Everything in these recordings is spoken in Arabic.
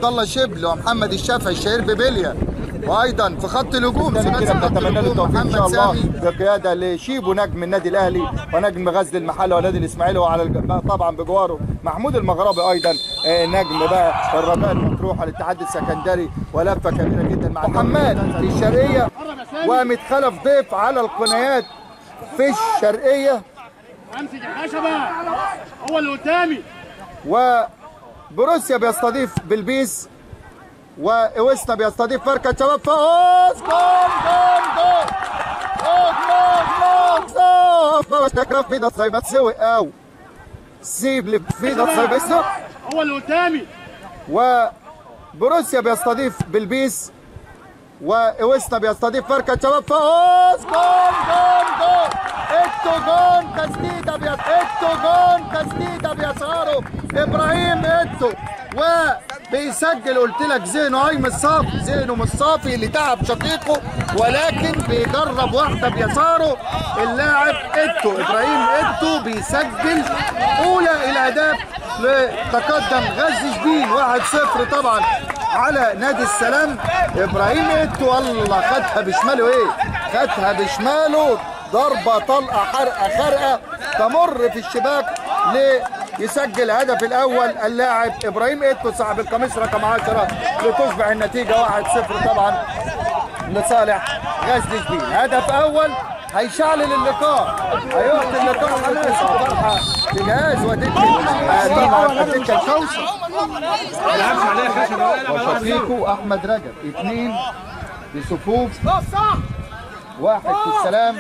عبد الله شبل ومحمد الشافعي الشهير ببليا، وايضا في خط الهجوم كده بنتمنى له التوفيق ان شاء الله بقياده لشيبو نجم النادي الاهلي ونجم غزل المحله ونادي الاسماعيلي، وعلى طبعا بجواره محمود المغربي ايضا نجم بقى الرجاء المطروح الاتحاد السكندري، ولفه كبيره جدا مع حماد في الشرقيه، ومتخلف ضيف على القنيات في الشرقيه. امسك الخشبه هو اللي قدامي. وبروسيا بيستضيف بلبيس، واوسنا بيستضيف مركز شباب فوز. جول جول جول جول جول في ده صايبه تسوي او سيب لي في ده صايبه هو اللي قدامي. وبروسيا بيستضيف بلبيس، واوسنا بيستضيف مركز شباب فوز. جول جول جول اتو جون تسديده اتو جون تسديده بيساره ابراهيم اتو، وبيسجل. قلت لك ذهنه مش صافي، ذهنه مش صافي اللي تعب شقيقه، ولكن بيجرب واحده بيساره اللاعب اتو ابراهيم اتو بيسجل اولى الاهداف لتقدم غزل شبين 1-0 طبعا على نادي السلام. ابراهيم اتو الله خدها بشماله، خدها بشماله ضربه طلقه حرقه خرقه تمر في الشباك ليسجل الهدف الاول اللاعب ابراهيم اتو صاحب القميص رقم 10، لتصبح النتيجه 1-0 طبعا لصالح غزل شبين. هدف اول هيشعلل اللقاء، هيعطي اللقاء حماسه وفرحه لجهاز وتلك الكوثر وشقيقه احمد رجب. 2 بصفوف 1 في السلام،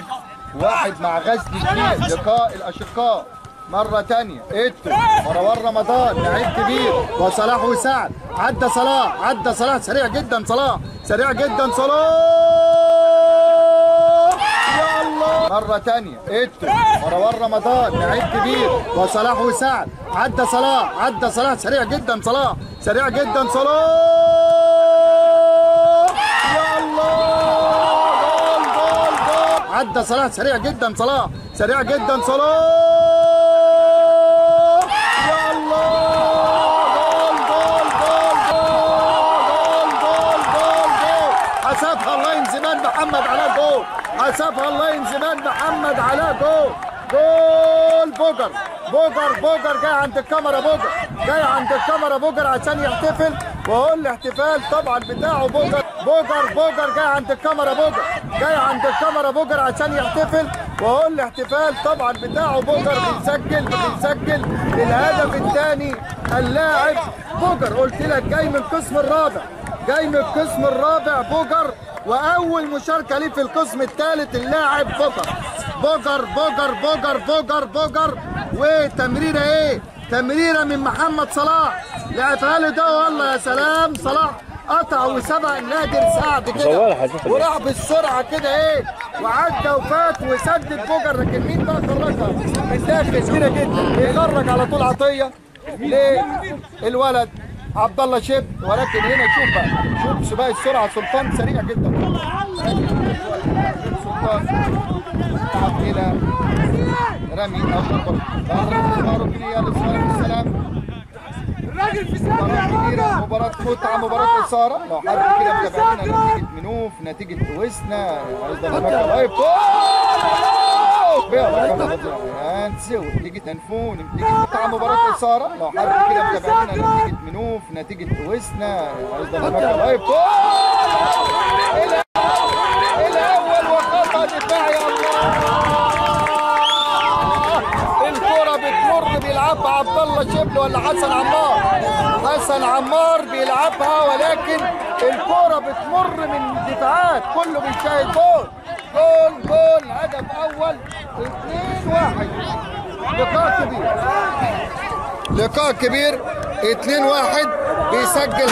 1 مع غزل شبين. لقاء الاشقاء مرة تانية. اتو مروان رمضان لعيب كبير، وصلاح وسعد. عدى صلاح سريع جدا، سريع جدا صلاح. يا الله مرة تانية. اتو مروان رمضان لعيب كبير، وصلاح وسعد. عدى صلاح سريع جدا، سريع جدا صلاح. يا الله جول. عدى صلاح سريع جدا، سريع جدا صلاح. حسبها اللاين زمان محمد علاء جول، حسبها اللاين زمان محمد علاء جول. بوجر جاي عند الكاميرا، بوجر عشان يحتفل، وهو الاحتفال طبعا بتاعه بوجر جاي عند الكاميرا، بوجر عشان يحتفل، وهو الاحتفال طبعا بتاعه. بوجر بيسجل الهدف الثاني اللاعب بوجر. قلت لك جاي من القسم الرابع بوجر، واول مشاركه ليه في القسم الثالث اللاعب بوجر. وتمريره تمريره من محمد صلاح، لعبها له ده والله يا سلام. صلاح قطع وسبق نادر سعد كده، وراح بالسرعه كده وعدى وفات وسدد بوجر. لكن مين بقى خرجها من داخل كبيره جدا، بيخرج على طول عطيه للولد عبد الله شبل. ولكن هنا شوف سباق السرعه، سلطان سريع جدا. سلطان الى رمي او ركنيه للسلام. الراجل في سنه مباراة متعة، مباراة إثارة. لو حد كده متابعينا نتيجة منوف، نتيجة وسنا، نتيجة أنفون، نتيجة متعة، مباراة إثارة. لو حد كده متابعينا نتيجة منوف، نتيجة وسنا، الأول وخطأ دفاعي. الكرة بتمر بيلعبها عبد الله شبل ولا حسن عمار بيلعبها، ولكن الكرة بتمر من دفاعات، كله بيشاهد جول. هدف أول 2-1. لقاء كبير 2-1 بيسجل